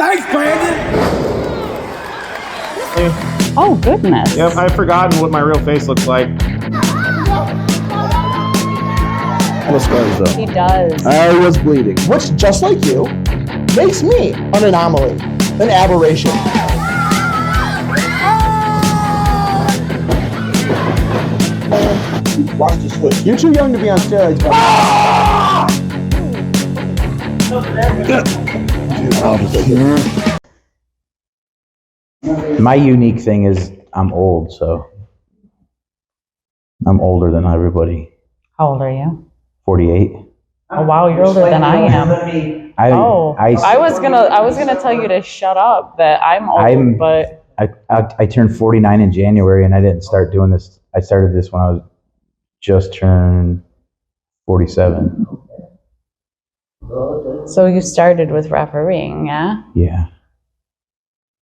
Thanks, Brandon. Oh, goodness. Yep, I've forgotten what my real face looks like. Scars, though. He does. I was bleeding. Which, just like you, makes me an anomaly, an aberration. Watch the switch. You're too young to be on steroids, but my unique thing is I'm old, so I'm older than everybody. How old are you? 48. Oh, wow, you're older than I am. I was gonna tell you to shut up. That I'm old, but I turned 49 in January, and I didn't start doing this. I started this when I was just turned 47. so you started with refereeing, yeah? Yeah.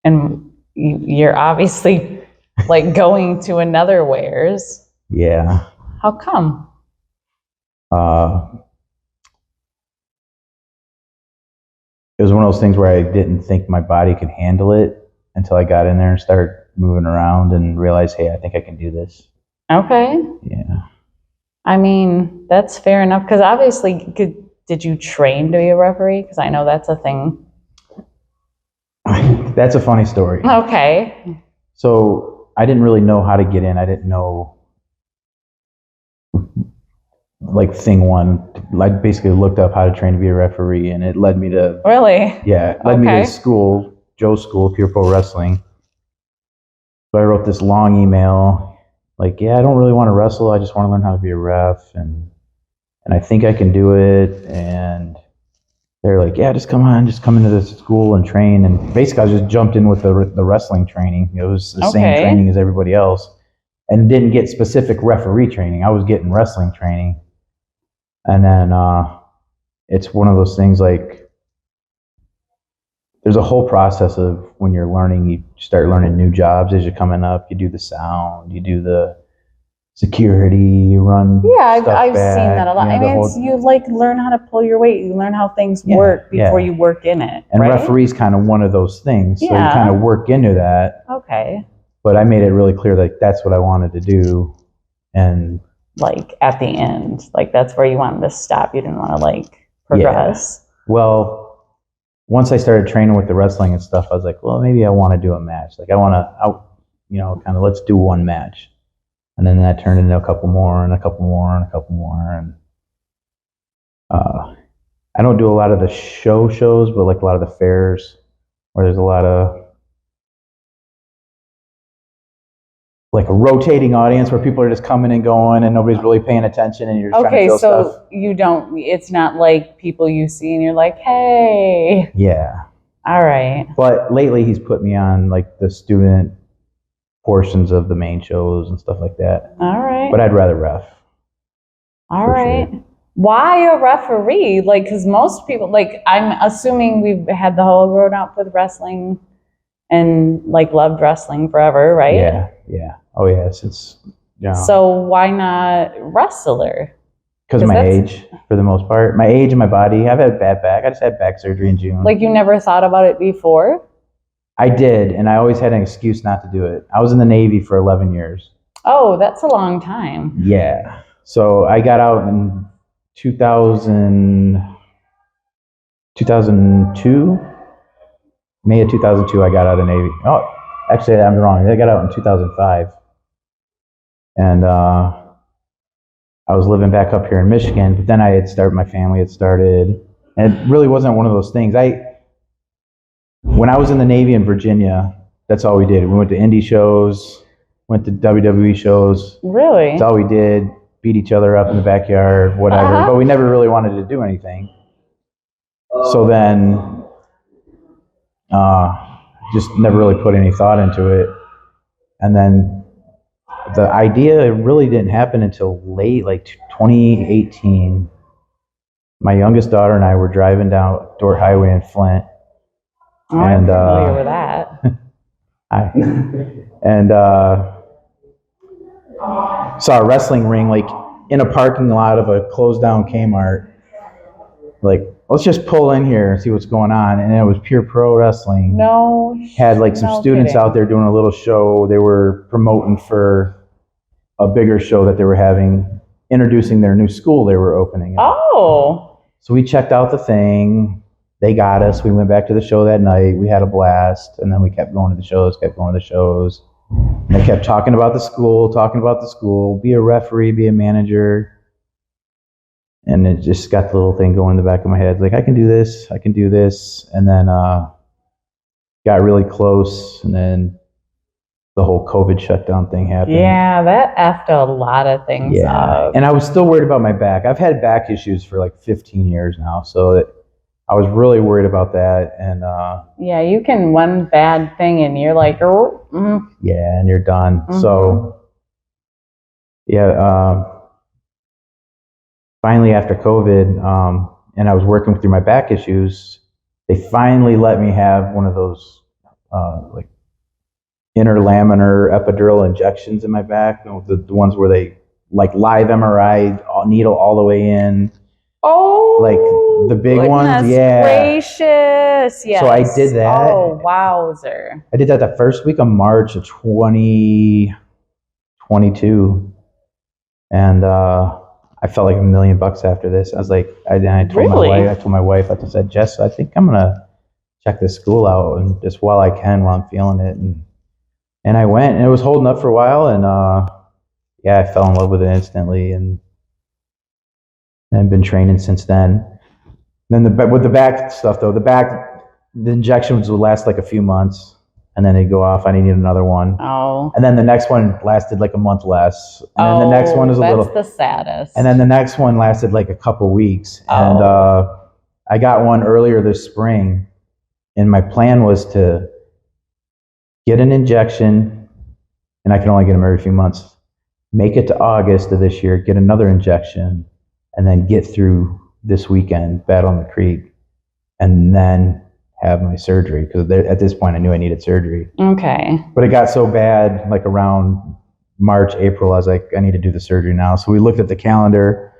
And you're obviously like going to another wares. Yeah. How come? It was one of those things where I didn't think my body could handle it until I got in there and started moving around and realized, hey, I think I can do this. Okay. Yeah. I mean, that's fair enough. Because obviously, did you train to be a referee? Because I know that's a thing. That's a funny story. Okay. So I didn't really know how to get in. I didn't know, like, thing one. I basically looked up how to train to be a referee, and it led me to... Really? Yeah, it led me to school, Joe's School, Pure Pro Wrestling. So I wrote this long email, like, yeah, I don't really want to wrestle. I just want to learn how to be a ref, and I think I can do it. And they're like, yeah, just come into this school and train. And basically, I just jumped in with the wrestling training. It was the same training as everybody else, and didn't get specific referee training. I was getting wrestling training. And then it's one of those things, like, there's a whole process of when you're learning, you start learning new jobs as you're coming up. You do the sound, you do the security, you run. Yeah, I've seen that a lot. I mean, you like learn how to pull your weight. You learn how things work before you work in it. And referee's kind of one of those things. So you kind of work into that. Okay. But I made it really clear that that's what I wanted to do. And like at the end, like that's where you wanted to stop. You didn't want to like progress. Yeah. Well, once I started training with the wrestling and stuff, I was like, well, maybe I want to do a match. Like I want to, kind of let's do one match. And then that turned into a couple more and a couple more and a couple more. And I don't do a lot of the shows, but like a lot of the fairs where there's a lot of like a rotating audience where people are just coming and going and nobody's really paying attention and you're just trying to fill stuff. You don't, it's not like people you see and you're like, hey. Yeah. All right. But lately he's put me on like the student portions of the main shows and stuff like that. All right. But I'd rather ref. All right. Sure. Why a referee? Like, because most people, like, I'm assuming we've had the whole grown up with wrestling and like loved wrestling forever, right? Yeah. Yeah. Oh yeah. Since So why not wrestler? Because my age, for the most part, my age and my body. I've had a bad back. I just had back surgery in June. Like you never thought about it before? I did, and I always had an excuse not to do it. I was in the Navy for 11 years. Oh, that's a long time. Yeah. So I got out in 2002. May of 2002, I got out of the Navy. Oh, actually, I'm wrong. I got out in 2005. And I was living back up here in Michigan, but then my family had started. And it really wasn't one of those things. When I was in the Navy in Virginia, that's all we did. We went to indie shows, went to WWE shows. Really? That's all we did. Beat each other up in the backyard, whatever. But we never really wanted to do anything. So then, just never really put any thought into it. And then the idea really didn't happen until late, like 2018. My youngest daughter and I were driving down Dordt Highway in Flint. Oh, I'm familiar with that. Saw a wrestling ring like in a parking lot of a closed down Kmart, like let's just pull in here and see what's going on. And it was Pure Pro Wrestling. No. Had like some no students kidding. out there doing a little show. They were promoting for a bigger show that they were having, introducing their new school they were opening. Oh. So we checked out the thing. They got us. We went back to the show that night. We had a blast. And then we kept going to the shows, And they kept talking about the school, be a referee, be a manager. And it just got the little thing going in the back of my head. Like, I can do this. And then got really close. And then the whole COVID shutdown thing happened. Yeah, that effed a lot of things up. And I was still worried about my back. I've had back issues for like 15 years now. So I was really worried about that. And yeah, you can one bad thing and you're like, yeah, and you're done. Mm-hmm. So yeah, finally after COVID, and I was working through my back issues, they finally let me have one of those like interlaminar epidural injections in my back, the ones where they like live MRI needle all the way in. Oh, like the big ones, yeah. Gracious, yes. So I did that. Oh, wowzer! I did that the first week of March of 2022, and I felt like $1 million after this. I was like, I told my wife, I said, Jess, I think I'm gonna check this school out, and just while I can, while I'm feeling it, and I went, and it was holding up for a while, and yeah, I fell in love with it instantly, and I've been training since then. And then with the back stuff though, the injections would last like a few months, and then they'd go off. I needed another one. Oh. And then the next one lasted like a month less. And then the next one was a little. That's the saddest. And then the next one lasted like a couple weeks. And I got one earlier this spring, and my plan was to get an injection, and I can only get them every few months. Make it to August of this year, get another injection, and then get through this weekend, Battle on the Creek, and then have my surgery, because at this point I knew I needed surgery. Okay. But it got so bad, like around March, April, I was like, I need to do the surgery now. So we looked at the calendar.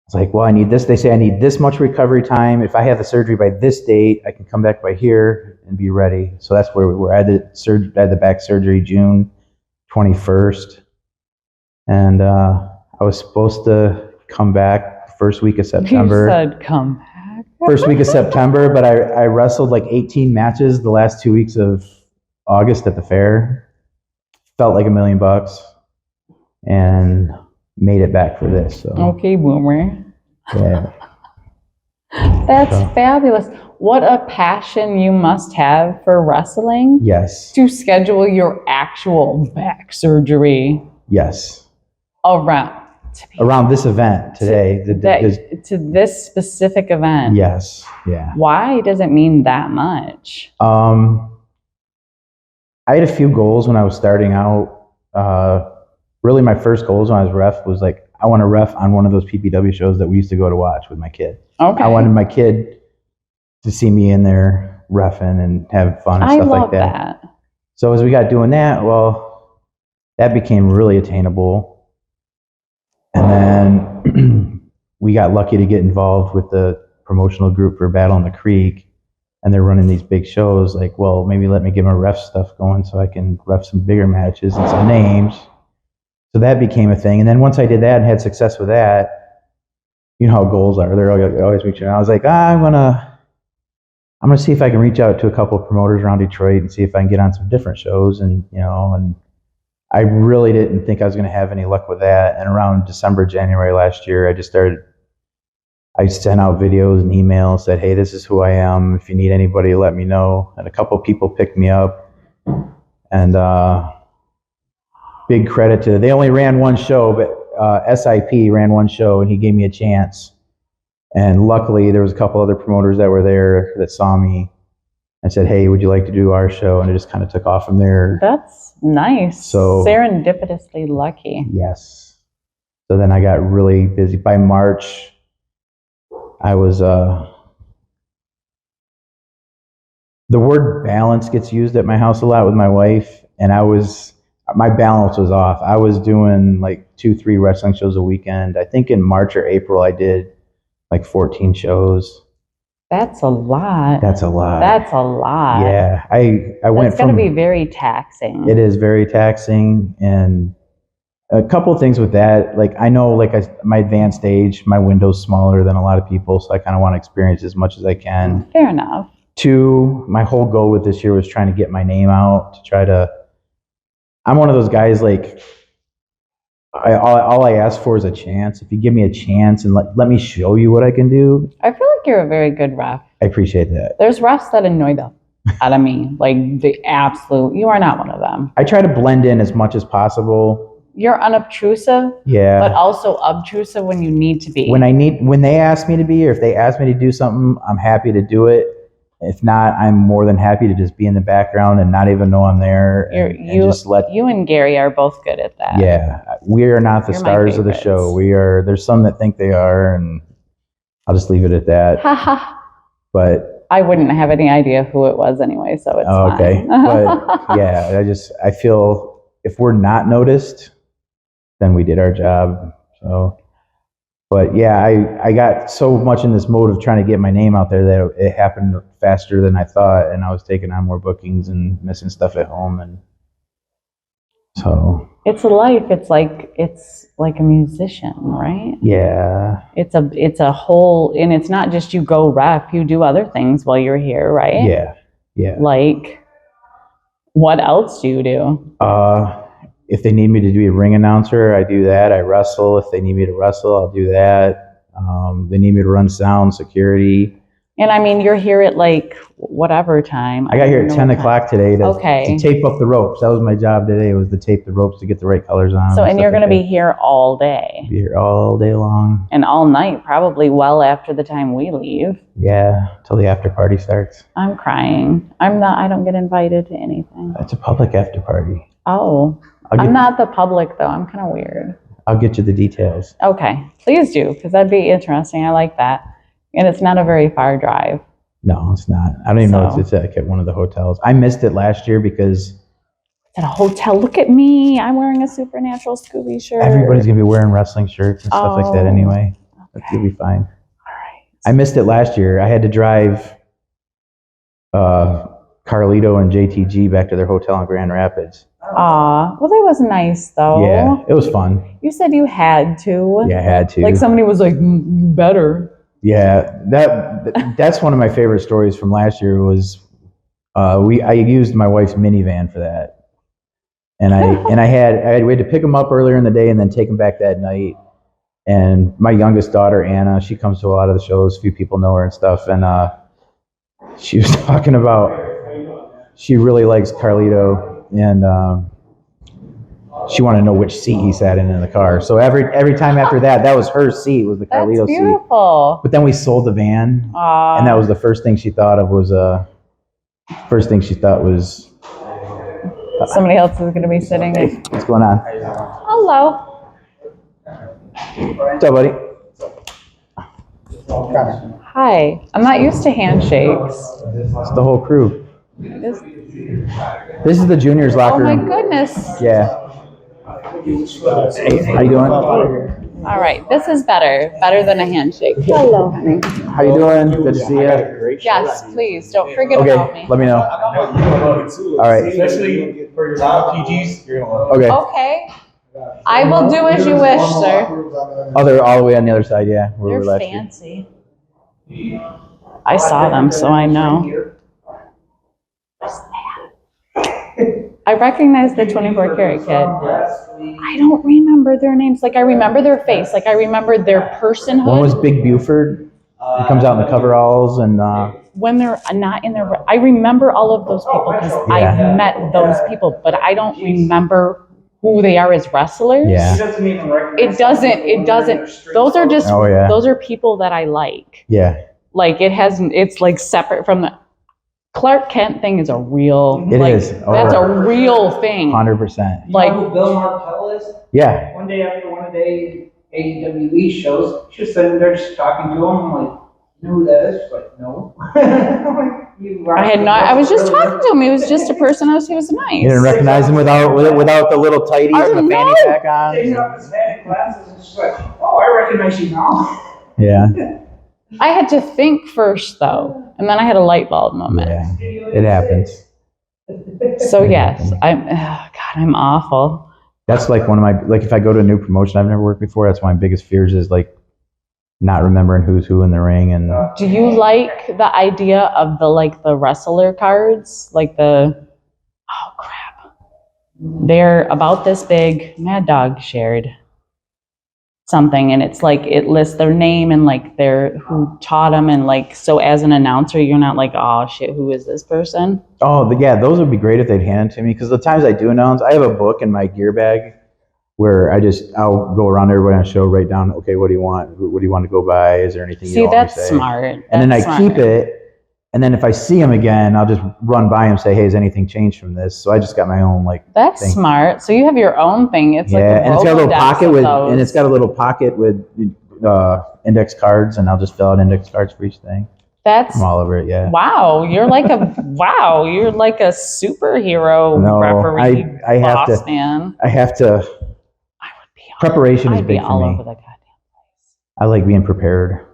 It's like, well, I need this. They say I need this much recovery time. If I have the surgery by this date, I can come back by here and be ready. So that's where we were. I had the back surgery June 21st. And I was supposed to come back first week of September. You said come back. First week of September, but I wrestled like 18 matches the last 2 weeks of August at the fair. Felt like $1 million, and made it back for this. So. Okay, boomer. Yeah. That's fabulous. What a passion you must have for wrestling. Yes. To schedule your actual back surgery. Yes. Around this event today. To this specific event. Yes. Yeah. Why does it mean that much? I had a few goals when I was starting out. Really, my first goals when I was ref was like, I want to ref on one of those PPW shows that we used to go to watch with my kid. Okay. I wanted my kid to see me in there reffing and having fun and stuff like that. I love that. So as we got doing that, well, that became really attainable. And then we got lucky to get involved with the promotional group for Battle on the Creek, and they're running these big shows. Like, well, maybe let me get my ref stuff going so I can ref some bigger matches and some names. So that became a thing. And then once I did that and had success with that, you know how goals are. They're always reaching out. I was like, I'm gonna see if I can reach out to a couple of promoters around Detroit and see if I can get on some different shows. And and I really didn't think I was going to have any luck with that. And around December, January last year, I sent out videos and emails, said, hey, this is who I am. If you need anybody, let me know. And a couple of people picked me up. And big credit to, they only ran one show, but SIP ran one show, and he gave me a chance. And luckily, there was a couple other promoters that were there that saw me and said, hey, would you like to do our show? And it just kind of took off from there. That's nice. So serendipitously lucky. Yes. So then I got really busy. By March, I was, the word balance gets used at my house a lot with my wife, and my balance was off. I was doing like 2-3 wrestling shows a weekend. I think in March or April, I did like 14 shows. That's a lot. That's a lot. That's a lot. Yeah, I went It's got to from. be very taxing. It is very taxing, and a couple of things with that. Like I know, my advanced age, my window's smaller than a lot of people, so I kind of want to experience as much as I can. Fair enough. Two, my whole goal with this year was trying to get my name out to try to. I'm one of those guys like. All I ask for is a chance. If you give me a chance and let me show you what I can do, I feel like you're a very good ref. I appreciate that. There's refs that annoy the out of me. Like the absolute. You are not one of them. I try to blend in as much as possible. You're unobtrusive, Yeah. but also obtrusive when you need to be. When they ask me to be, or if they ask me to do something, I'm happy to do it. If not, I'm more than happy to just be in the background and not even know I'm there. And just let. You and Gary are both good at that. Yeah, we are not the You're my stars of the favorites. show. We are. There's some that think they are, and I'll just leave it at that. Haha. But I wouldn't have any idea who it was anyway, so it's okay. fine. But yeah, I feel if we're not noticed, then we did our job. So. But yeah, I got so much in this mode of trying to get my name out there that it happened faster than I thought, and I was taking on more bookings and missing stuff at home, and so It's a life. It's like a musician, right? yeah, It's a whole, and it's not just you go ref. You do other things while you're here, right? yeah. Like, what else do you do? If they need me to be a ring announcer, I do that. I wrestle. If they need me to wrestle, I'll do that. They need me to run sound, security. And I mean, you're here at like whatever time. I got here don't at know 10 what time. o'clock today Okay. to tape up the ropes. That was my job today, was to tape the ropes to get the right colors on. So, and stuff you're going to like be here all day that. Be here all day long. and all night, probably well after the time we leave. Yeah, till the after party starts. I'm crying. I don't get invited to anything. It's a public after party. Oh, I'm not the public though. I'm kind of weird. I'll get you the details. Okay, please do, because that'd be interesting. I like that. And it's not a very far drive. No, it's not. I don't even know So- it's like at one of the hotels. I missed it last year because It's at a hotel. Look at me. I'm wearing a Supernatural Scooby shirt. everybody's gonna be wearing wrestling shirts and stuff like that Oh, anyway. That's gonna be fine. All right. I missed it last year. I had to drive Carlito and JTG back to their hotel in Grand Rapids. Aw, well, that was nice though. Yeah, it was fun. You said you had to. Yeah, I had to. Like somebody was like, "You better." Yeah, that's one of my favorite stories from last year was I used my wife's minivan for that, and we had to pick them up earlier in the day and then take them back that night. And my youngest daughter Anna, she comes to a lot of the shows. A few people know her and stuff, and she was talking about she really likes Carlito, and she wanted to know which seat he sat in the car. So every time after that was her seat, was the That's Carlito seat. beautiful. But then we sold the van, Aw. and that was the first thing she thought of was Somebody else is going to be sitting. hey, what's going on? Hello. What's up, buddy? Hi. I'm not used to handshakes. It's the whole crew. This- This is the juniors oh locker my room. goodness. Yeah. Hey, how you doing? All right. This is better. Better than a handshake. Hello, honey. How you doing? Good to see you. Yes, please. Don't forget about Okay, me. let me know. All right. Especially for your PGs, you're gonna love Okay. Okay. I will do as you wish, sir. Oh, they're all the way on the other side. Yeah, where we They're were last year. fancy. I saw them, so I know. I recognize the 24 karat kid. I don't remember their names. Like I remember their face. Like I remember their personhood. One was Big Buford. He comes out in the coveralls, and when they're not in their. I remember all of those people because Yeah. I've met those people, but I don't remember who they are as wrestlers. Yeah. It doesn't. Those are just. Oh, yeah. Those are people that I like. yeah, Like it hasn't. It's like separate from the. Clark Kent thing is a real. It like, is. Oh. That's a real thing. 100%. Like You know who Bill Martell is? Yeah, One day after one of the AEW shows, she was sitting there just talking to him. I'm like, you know who that is? She's like, no. I'm like, "You I had rock not. I was just really talking to him. He was just a person. He was nice. you didn't recognize him without the little tighties I and the fanny know. pack Taking on. off his hat and glasses and she's like, oh, I recognize you now. Yeah. I had to think first though, and then I had a light bulb moment. Yeah, it happens. So yes, I'm awful. That's like one of my, like if I go to a new promotion I've never worked before, that's one of my biggest fears is like not remembering who's who in the ring. And Do you like the idea of the wrestler cards? Like oh crap. They're about this big. Mad Dog shared something, and it's like it lists their name and like their who taught them, and like so as an announcer you're not like, oh shit, who is this person? yeah, those would be great if they'd hand it to me, because the times I do announce, I have a book in my gear bag where I'll go around everybody on the show, write down, okay, what do you want? What do you want to go by? Is there anything See, you want that's me to say? smart. And then I That's keep smart. it, and then if I see them again, I'll just run by them and say, hey, has anything changed from this? So I just got my own like That's thing. smart. So you have your own thing. It's like Yeah, a and it's got a little Rolodex pocket of with, those. and it's got a little pocket with index cards, and I'll just fill out index cards for each thing. That's I'm all over it, yeah. wow. You're like a superhero No, referee I have boss to. man. I have to. I would be Preparation is I'd be big all for over me. the goddamn place. I like being prepared.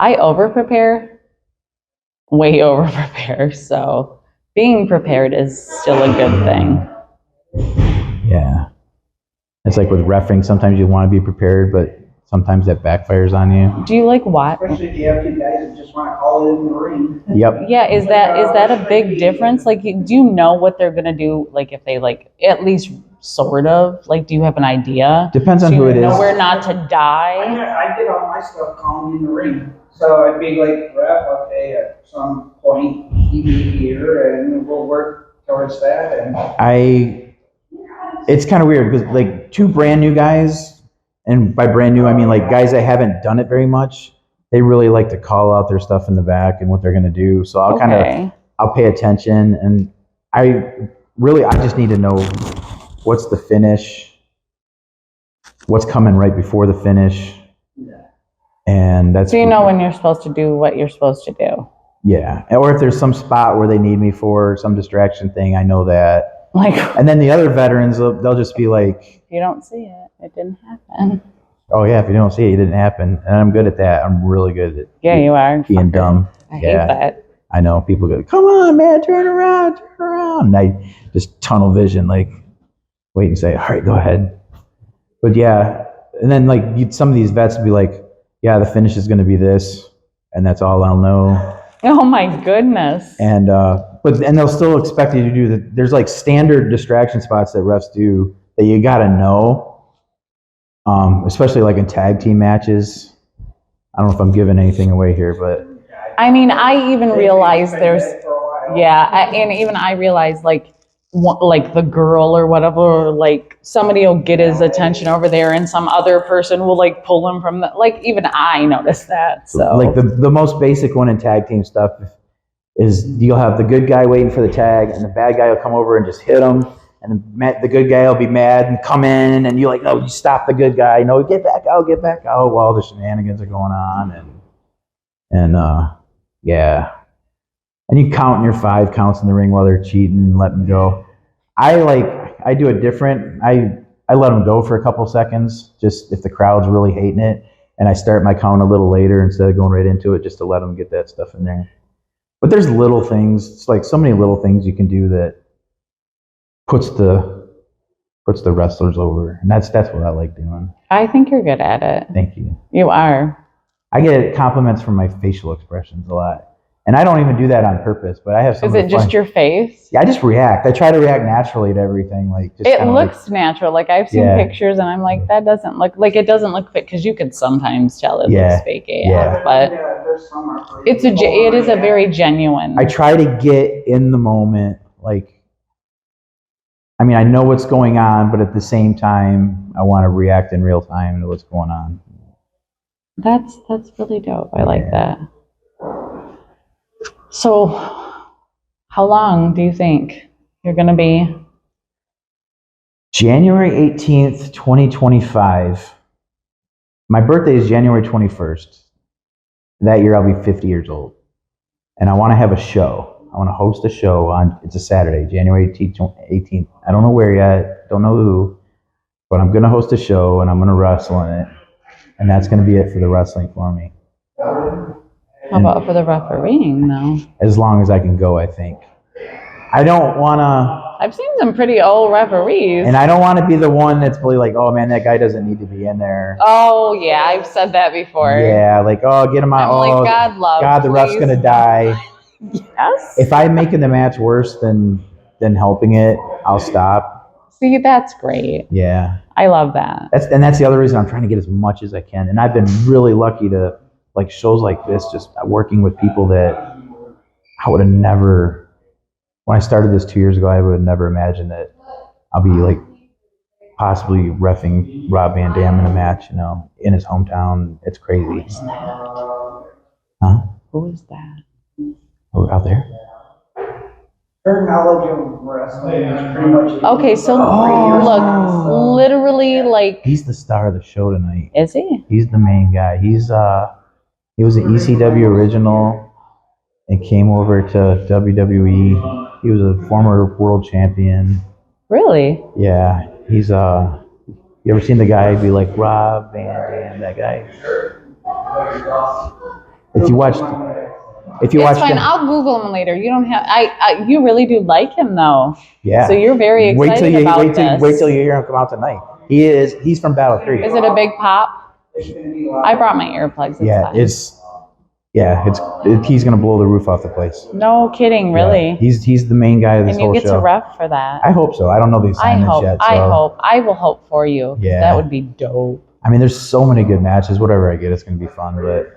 I over prepare, way over prepare. So being prepared is still a good thing. Yeah. It's like with refereeing, sometimes you want to be prepared, but sometimes that backfires on you. Do you like what? Especially if you have two guys that just want to call it in the ring. Yep. Yeah, is that a big difference? Like, do you know what they're gonna do? Like, if they like at least sort of like, do you have an idea? Depends on So who you it know is. where not to die. I did all my stuff calling in the ring. So I'd be like, ref, okay, at some point, he be here and we'll work towards that. And It's kind of weird because like two brand new guys, and by brand new I mean like guys that haven't done it very much, they really like to call out their stuff in the back and what they're gonna do. So I'll pay attention, and I just need to know what's the finish, what's coming right before the finish, and that's. So you know when you're supposed to do what you're supposed to do. Yeah, or if there's some spot where they need me for some distraction thing, I know that. Like, And then the other veterans, they'll just be like, if you don't see it, it didn't happen. oh yeah, if you don't see it, it didn't happen. And I'm good at that. I'm really good at You are being dumb. I hate that. I know people go, come on, man, turn around. And I just tunnel vision, like wait and say, all right, go ahead. But yeah, and then like some of these vets would be like, yeah, the finish is going to be this, and that's all I'll know. Oh my goodness. And they'll still expect you to do that. There's like standard distraction spots that refs do that you got to know, especially like in tag team matches. I don't know if I'm giving anything away here, but I mean, I even realize and even I realize like the girl or whatever, like somebody will get his attention over there and some other person will like pull him from the, like even I noticed that. So like the most basic one in tag team stuff is you'll have the good guy waiting for the tag, and the bad guy will come over and just hit him, and the good guy will be mad and come in, and you're like, no, you stop the good guy, no, get back out, while the shenanigans are going on, and yeah. And you count in your 5 counts in the ring while they're cheating and let them go. I do it different. I let them go for a couple seconds, just if the crowd's really hating it, and I start my count a little later instead of going right into it, just to let them get that stuff in there. But there's little things. It's like so many little things you can do that puts the wrestlers over, and that's what I like doing. I think you're good at it. Thank you. You are. I get compliments from my facial expressions a lot. And I don't even do that on purpose, but I have some. Is it just your face? Yeah, I just react. I try to react naturally to everything. Like just it looks natural. Like I've seen pictures, and I'm like, that doesn't look like it doesn't look fake, because you could sometimes tell it looks fake AF, but it is a very genuine. I try to get in the moment. Like, I mean, I know what's going on, but at the same time, I want to react in real time to what's going on. That's really dope. I like that. So, how long do you think you're going to be? January 18th, 2025. My birthday is January 21st. That year I'll be 50 years old. And I want to have a show. I want to host a show it's a Saturday, January 18th. I don't know where yet, don't know who, but I'm going to host a show and I'm going to wrestle in it. And that's going to be it for the wrestling for me. How about for the refereeing, though? As long as I can go, I think. I don't want to... I've seen some pretty old referees. And I don't want to be the one that's really like, oh, man, that guy doesn't need to be in there. Oh, yeah, I've said that before. Yeah, like, oh, get him out. I'm like, God, the ref's please. going to die. Yes. If I'm making the match worse than helping it, I'll stop. See, that's great. Yeah. I love that. That's the other reason I'm trying to get as much as I can. And I've been really lucky to, like, shows like this, just working with people that I would have never... When I started this 2 years ago, I would have never imagined that I'll be like possibly reffing Rob Van Dam in a match, in his hometown. It's crazy. Huh? Who is that? Oh, out there? Her knowledge of wrestling is pretty much. Okay, so look, literally, like. He's the star of the show tonight. Is he? He's the main guy. He was an ECW original and came over to WWE. He was a former world champion. Really? Yeah, he's you ever seen the guy be like Rob Van Dam, that guy? If you watched It's fine. him, I'll Google him later. You don't have. You really do like him though. yeah. So you're very excited about this. Wait till you hear him come out tonight. He's from Battle Creek. Is it a big pop? I brought my earplugs. It's fine. He's gonna blow the roof off the place. No kidding, really. Yeah. He's the main guy of this and you whole get show. to ref for that. I hope so. I don't know the assignments yet. So. I will hope for you. Yeah. That would be dope. I mean, there's so many good matches. Whatever I get, it's gonna be fun. But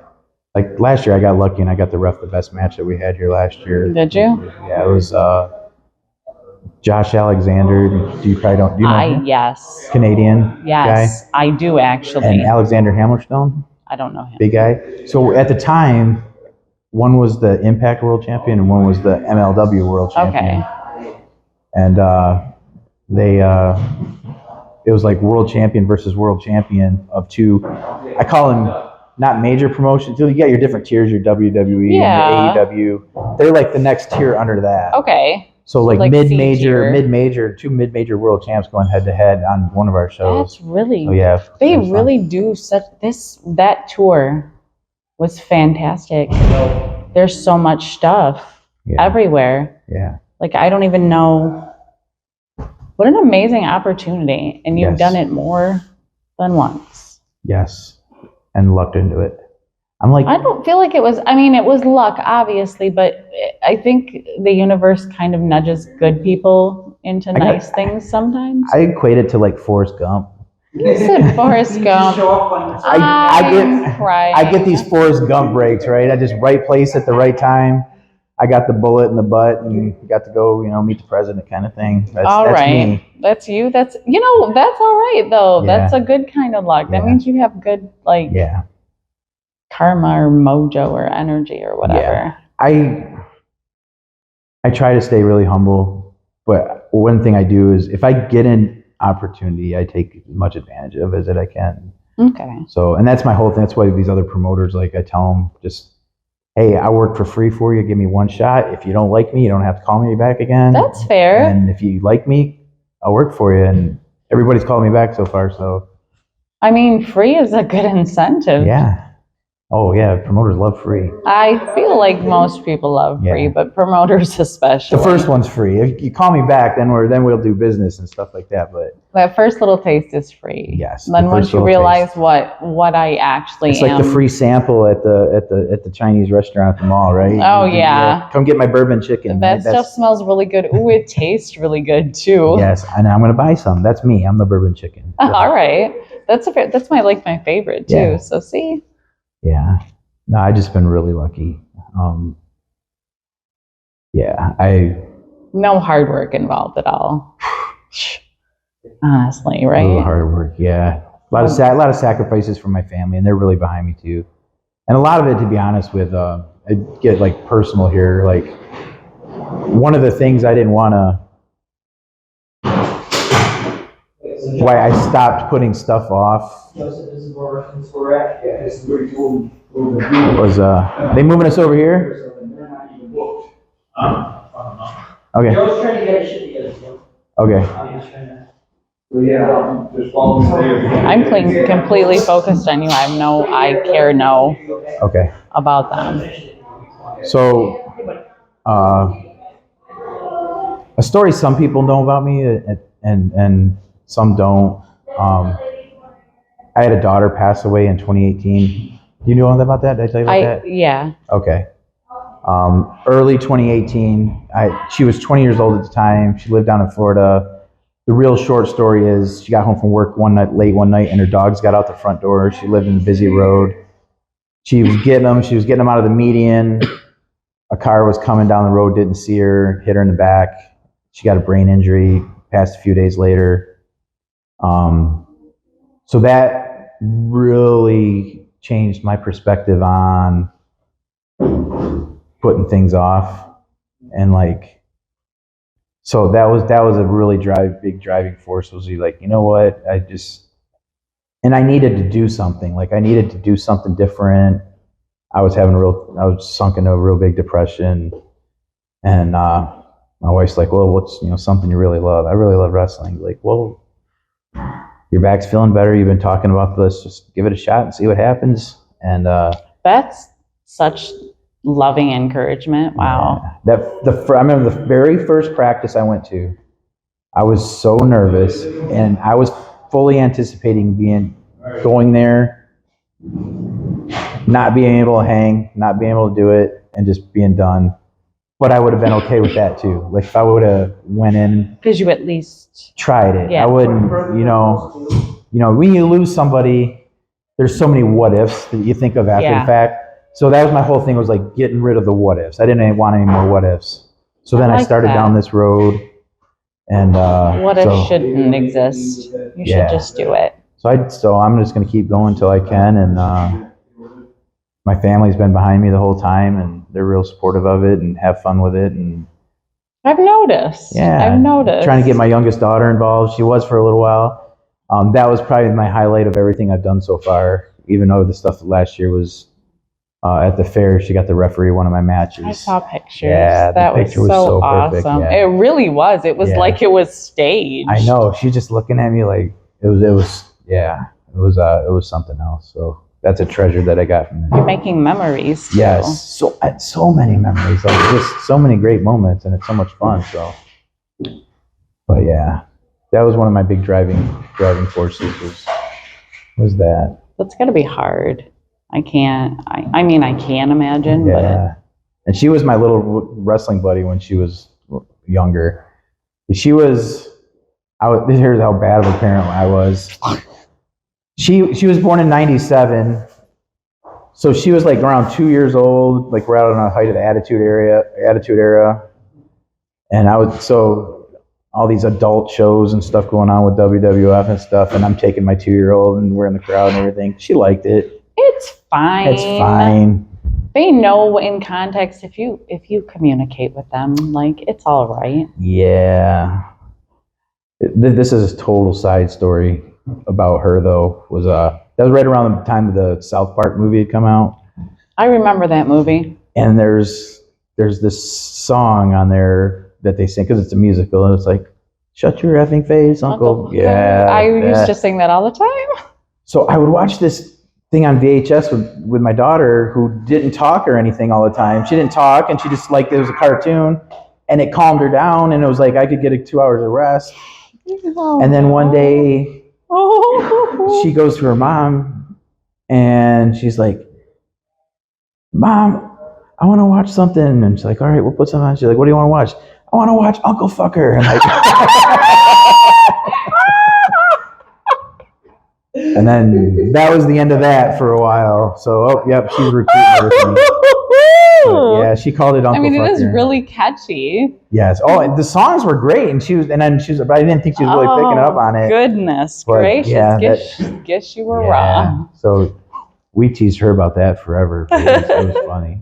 like last year, I got lucky and I got to ref the best match that we had here last year. Did you? Yeah, it was Josh Alexander. You know him? Yes. Canadian Yes, guy. I do actually. And Alexander Hammerstone. I don't know him. Big guy. So at the time, one was the Impact World Champion and one was the MLW World Champion. Okay. And it was like World Champion versus World Champion of two. I call them not major promotions. You got your different tiers, your WWE and your AEW. They're like the next tier under that. Okay. So like C-tier. mid-major, two mid-major world champs going head to head on one of our shows. That's really. So yeah, they really do that tour was fantastic. There's so much stuff everywhere. Yeah. Like I don't even know. What an amazing opportunity, and you've done it more than once. Yes, and lucked into it. I'm like, I don't feel like it was. I mean, it was luck, obviously, but I think the universe kind of nudges good people into nice things sometimes. I equate it to like Forrest Gump. You said Forrest Gump. I get these Forrest Gump breaks, right? I just right place at the right time. I got the bullet in the butt and got to go, meet the president kind of thing. That's right. Me. That's you. That's all right though. Yeah. That's a good kind of luck. That means you have good karma or mojo or energy or whatever. Yeah. I try to stay really humble, but one thing I do is if I get an opportunity, I take as much advantage of it as I can. Okay. So, and that's my whole thing. That's why these other promoters, like I tell them just, hey, I work for free for you. Give me one shot. If you don't like me, you don't have to call me back again. That's fair. And if you like me, I'll work for you. And everybody's called me back so far. So, I mean, free is a good incentive. Yeah. Oh yeah, promoters love free. I feel like most people love free, but promoters especially. The first one's free. If you call me back, then we'll do business and stuff like that. But that first little taste is free. Yes. Then once you realize what I actually it's like the free sample at the Chinese restaurant at the mall, right? Oh yeah. Come get my bourbon chicken. That stuff smells really good. Ooh, it tastes really good too. Yes, and I'm gonna buy some. That's me. I'm the bourbon chicken. All right. That's my favorite too. Yeah. So see. Yeah. No, I've just been really lucky. No hard work involved at all. Honestly, right? A little hard work, yeah. A lot of sacrifices from my family, and they're really behind me too. And a lot of it, to be honest with, I get like personal here. Like one of the things I didn't want to, why I stopped putting stuff off was they moving us over here? Okay. Okay. Yeah, just follow me there. I'm completely focused on you. I care no Okay. about them. So, a story some people know about me, and some don't. I had a daughter pass away in 2018. You know anything about that? Did I tell you about that? Yeah. Okay. Early 2018. She was 20 years old at the time. She lived down in Florida. The real short story is she got home from work late one night, and her dogs got out the front door. She lived in a busy road. She was getting them out of the median. A car was coming down the road, didn't see her, hit her in the back. She got a brain injury, passed a few days later. So that really changed my perspective on putting things off. And like, so that was a really big driving force, was like, you know what, and I needed to do something. Like I needed to do something different. I was sunk into a real big depression. And my wife's like, well, what's, something you really love? I really love wrestling. Like, well, your back's feeling better. You've been talking about this. Just give it a shot and see what happens. And That's such loving encouragement. Wow. yeah, I remember the very first practice I went to, I was so nervous, and I was fully anticipating going there, not being able to hang, not being able to do it, and just being done. But I would have been okay with that too. Like if I would have went in, Because you at least tried it. Yeah. I wouldn't, when you lose somebody, there's so many what ifs that you think of after the fact. So that was my whole thing, was like getting rid of the what ifs. I didn't want any more what ifs. So then I started down this road, and what if shouldn't exist. You should just do it. So I'm just going to keep going until I can, and my family's been behind me the whole time, and they're real supportive of it and have fun with it. And I've noticed. trying to get my youngest daughter involved. She was for a little while. That was probably my highlight of everything I've done so far. Even though the stuff last year was at the fair, she got to referee one of my matches. I saw pictures. Yeah, that was so perfect. awesome. Yeah. It really was. It was like it was staged. I know. She's just looking at me like it was something else. So that's a treasure that I got from it. You're making memories too. Yes, so many memories, like just so many great moments, and it's so much fun. So, but yeah, that was one of my big driving forces. Was that? That's gotta be hard. I can't. I mean, I can imagine. Yeah, and she was my little wrestling buddy when she was younger. Here's how bad of a parent I was. She was born in '97, so she was like around 2 years old. Like we're out on the height of the Attitude Era, and all these adult shows and stuff going on with WWF and stuff. And I'm taking my 2-year-old, and we're in the crowd and everything. She liked it. It's fine. It's fine. They know in context if you communicate with them, like it's all right. Yeah. This is a total side story about her though. That was right around the time the South Park movie had come out. I remember that movie. And there's this song on there that they sing, because it's a musical, and it's like, "Shut your effing face, Uncle." Yeah. I used to sing that all the time. So I would watch this thing on VHS with my daughter, who didn't talk or anything all the time. She didn't talk, and she just, like, it was a cartoon, and it calmed her down, and it was like I could get 2 hours of rest. And then one day, she goes to her mom, and she's like, "Mom, I want to watch something." And she's like, "All right, we'll put something on." She's like, "What do you want to watch?" "I want to watch Uncle Fucker." And like, and then that was the end of that for a while. So, yep, she's repeating everything. But yeah, she called it Uncle Fucker. I mean, it is really catchy. Yes. Oh, the songs were great, and but I didn't think she was really picking up on it. Goodness But, gracious! yeah, guess you were wrong. So we teased her about that forever. It was funny.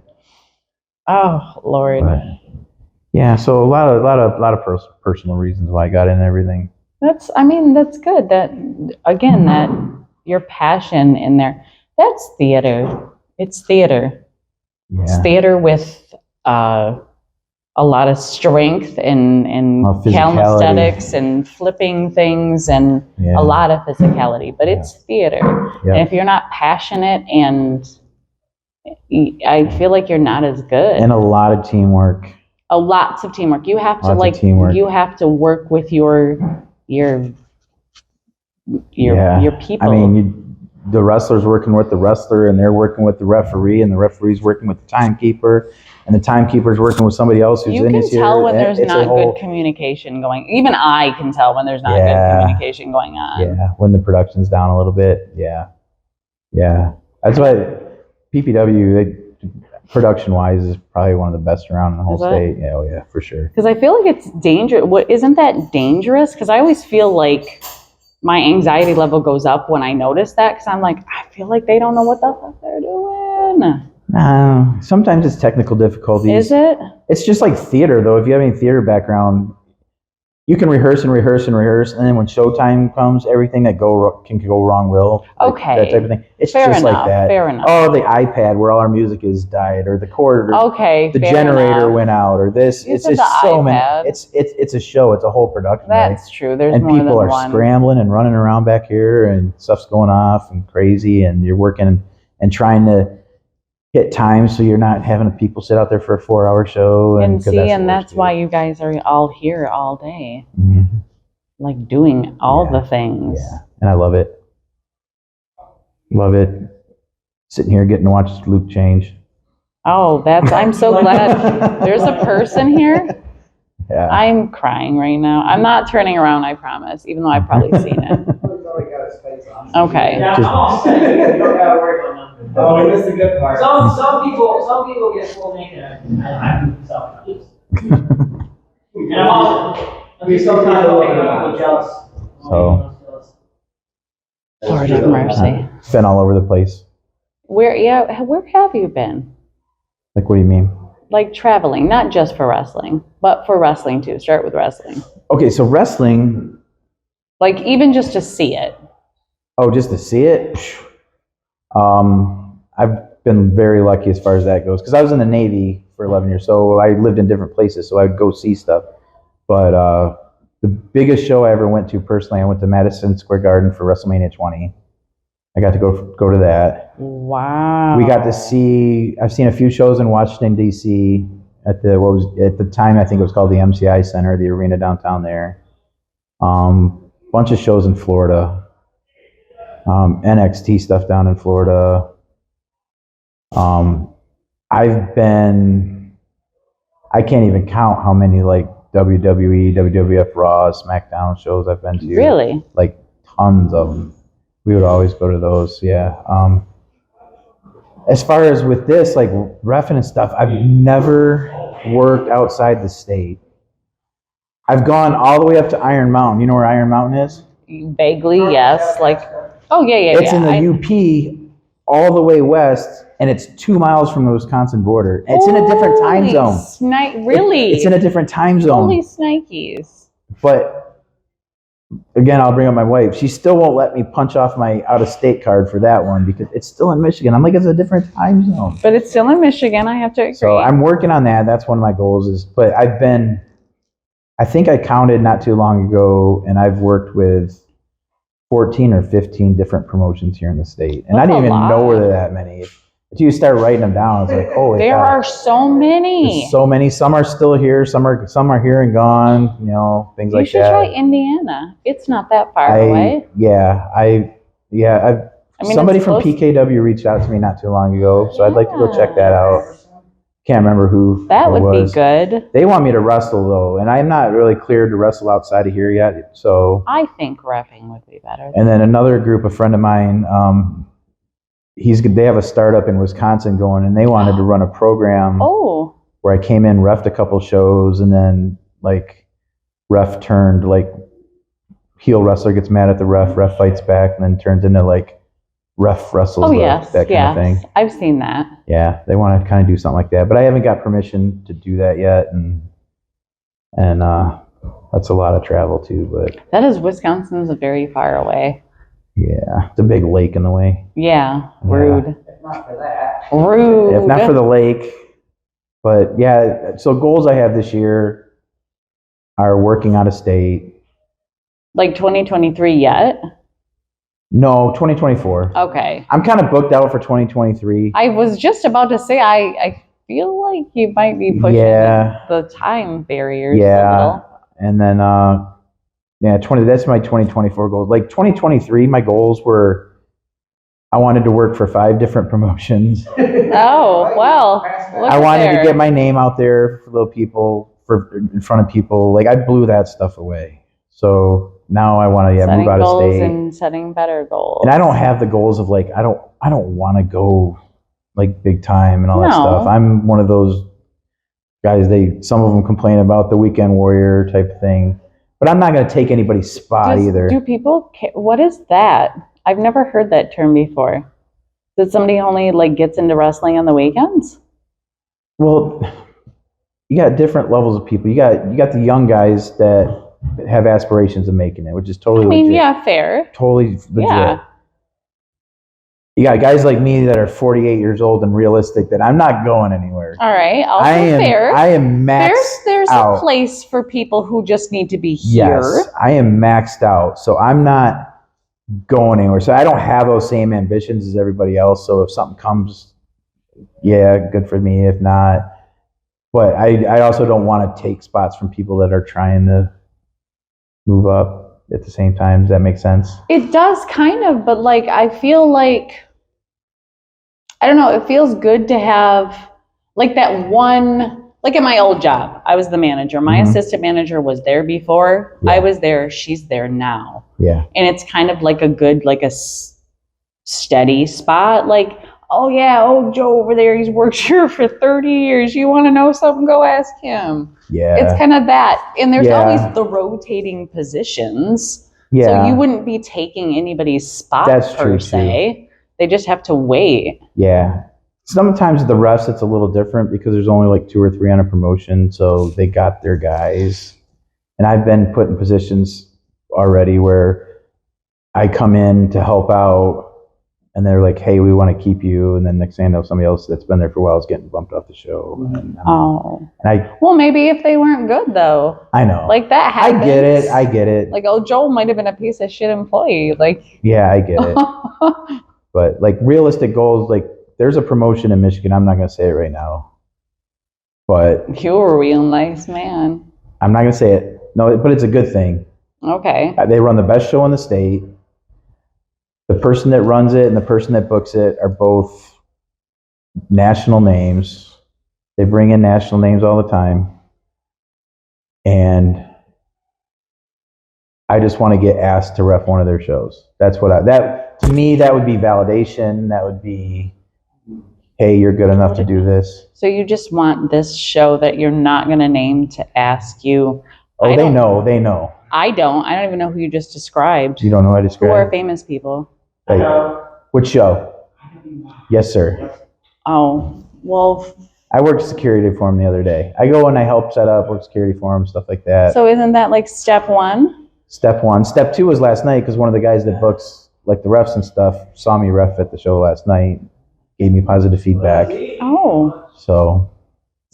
Oh Lord. But, yeah. So a lot of personal reasons why I got into everything. That's good. That your passion in there. That's theater. It's theater. Yeah. It's theater with a lot of strength and physicality. calisthenics and flipping things and Yeah. a lot of physicality, but it's theater. Yeah. And if you're not passionate, and I feel like you're not as good. And a lot of teamwork. Lots of teamwork. You have to Lots of like teamwork. you have to work with your people. I mean, the wrestler's working with the wrestler, and they're working with the referee, and the referee's working with the timekeeper, and the timekeeper's working with somebody else who's You in can his tell ear. when there's It's a not whole- good communication going. Even I can tell when there's not good communication going on. Yeah, when the production's down a little bit. Yeah. That's why PPW, production-wise, is probably one of the best around in the whole Is it? state. Yeah, oh yeah, for sure. Because I feel like it's dangerous. Isn't that dangerous? Because I always feel like my anxiety level goes up when I notice that. Because I'm like, I feel like they don't know what the fuck they're doing. No, sometimes it's technical difficulties. Is it? It's just like theater, though. If you have any theater background, you can rehearse, and then when showtime comes, everything that can go wrong will. Okay. That type of thing. It's Fair just enough, like that. fair enough. Oh, the iPad where all our music is died, or the cord, or Okay. the fair generator enough. went out, or this. You It's said just the so iPad. many. It's a show. It's a whole production. Right? That's true. There's And more people than are one. scrambling and running around back here, and stuff's going off and crazy, and you're working and trying to hit times so you're not having people sit out there for a 4-hour show. And 'cause see, and the that's worst, why you guys are all here all day, Mhm. like doing all Yeah. the things. Yeah, and I love it. Love it. Sitting here getting to watch Luke change. Oh, I'm so glad there's a person here. Yeah. I'm crying right now. I'm not turning around, I promise, even though I've probably seen it. Okay. Yeah, I'm all set. You don't gotta worry about nothing. Oh, that's the good part. Some people get full naked. I'm self-conscious. And I'm also, sometimes I'll make people jealous. So. Lord have mercy. It's been all over the place. Where have you been? Like, what do you mean? Like traveling, not just for wrestling, but for wrestling too. Start with wrestling. Okay, so wrestling. Like even just to see it. Oh, just to see it? I've been very lucky as far as that goes, because I was in the Navy for 11 years, so I lived in different places, so I would go see stuff. But the biggest show I ever went to personally, I went to Madison Square Garden for WrestleMania 20. I got to go to that. Wow. We got to see. I've seen a few shows in Washington D.C. at the time I think it was called the MCI Center, the arena downtown there. Bunch of shows in Florida. NXT stuff down in Florida. I can't even count how many like WWE, WWF Raw, SmackDown shows I've been to. Really? Like tons of them. We would always go to those, yeah. As far as with this, like reffing and stuff, I've never worked outside the state. I've gone all the way up to Iron Mountain. You know where Iron Mountain is? Vaguely, yes. Like, oh yeah. It's in the UP, all the way west, and it's 2 miles from the Wisconsin border. It's in a different time zone. Really? It's in a different time zone. Holy snikes. But again, I'll bring up my wife. She still won't let me punch off my out-of-state card for that one because it's still in Michigan. I'm like, it's a different time zone. But it's still in Michigan, I have to agree. So I'm working on that. That's one of my goals. But I think I counted not too long ago, and I've worked with 14 or 15 different promotions here in the state. And I That's didn't a even lot. know where there are that many. Until you start writing them down, it's like, holy There cow. are so many. There's so many. Some are still here. Some are here and gone. You know, things You like should that. try Indiana. It's not that far away. Somebody it's from close. PKW reached out to me not too long ago, so I'd like to go check that out. Can't remember who That it would was. be good. They want me to wrestle though, and I'm not really cleared to wrestle outside of here yet. So, I think reffing would be better. and then another group, a friend of mine, they have a startup in Wisconsin going, and they wanted to run a program Oh, where I came in, reffed a couple shows, and then like ref turned like heel wrestler gets mad at the ref fights back, and then turns into like ref wrestles yes, that kind yes. of thing. I've seen that. Yeah, they want to kind of do something like that, but I haven't got permission to do that yet, and that's a lot of travel too. But That is, Wisconsin's very far away. yeah, it's a big lake in the way. Yeah, rude. Not for that. Rude. If not for the lake, But yeah, so goals I have this year are working out of state. Like 2023 yet? No, 2024. Okay. I'm kind of booked out for 2023. I was just about to say, I feel like you might be pushing Yeah. the time barriers a Yeah. little. And then, that's my 2024 goals. Like 2023, my goals were I wanted to work for 5 different promotions. Oh, well. Look I at wanted to there. get my name out there for little people, in front of people. Like I blew that stuff away. So now I want to Setting move out of goals state. and setting better goals. And I don't have the goals of like I don't want to go like big time and all that No. stuff. I'm one of those guys. Some of them complain about the weekend warrior type thing, but I'm not going to take anybody's spot either. Do people what is that? I've never heard that term before. That somebody only like gets into wrestling on the weekends? Well, you got different levels of people. You got the young guys that have aspirations of making it, which is totally legit. Yeah, fair. Totally legit. Yeah. You got guys like me that are 48 years old and realistic that I'm not going anywhere. All right. Also fair. I am maxed There's out. a place for people who just need to be here. Yes, I am maxed out. So I'm not going anywhere. So I don't have those same ambitions as everybody else. So if something comes, yeah, good for me. If not, but I also don't want to take spots from people that are trying to move up at the same time. Does that make sense? It does kind of, but like I feel like I don't know, it feels good to have like that one, like at my old job, I was the manager. My assistant manager was there before. Yeah. I was there. She's there now. Yeah. And it's kind of like a good, like a steady spot. Like, oh yeah, oh Joe over there, he's worked here for 30 years. You want to know something? Go ask him. Yeah. It's kind of that. And there's always the rotating positions. Yeah. So you wouldn't be taking anybody's spot per se. They just have to wait. Yeah. Sometimes the refs, it's a little different because there's only like 2 or 3 on a promotion. So they got their guys. And I've been put in positions already where I come in to help out and they're like, hey, we want to keep you. And then next thing I know, somebody else that's been there for a while is getting bumped off the show. And well, maybe if they weren't good though. I know. Like that happens. I get it. Like, oh, Joel might have been a piece of shit employee. Like, yeah, I get it. But like realistic goals, like there's a promotion in Michigan. I'm not going to say it right now, but you're a real nice man. I'm not going to say it. No, but it's a good thing. Okay. They run the best show in the state. The person that runs it and the person that books it are both national names. They bring in national names all the time. And I just want to get asked to ref one of their shows. That's what to me, that would be validation. That would be, hey, you're good enough to do this. So you just want this show that you're not going to name to ask you. Oh, they know. I don't even know who you just described. You don't know who I described? Who are famous people? Like, which show? Yes, sir. Oh, well. I worked security for him the other day. I go and I help set up, work security for him, stuff like that. So isn't that like step 1? Step 1. Step 2 was last night because one of the guys that books like the refs and stuff saw me ref at the show last night, gave me positive feedback. Oh. So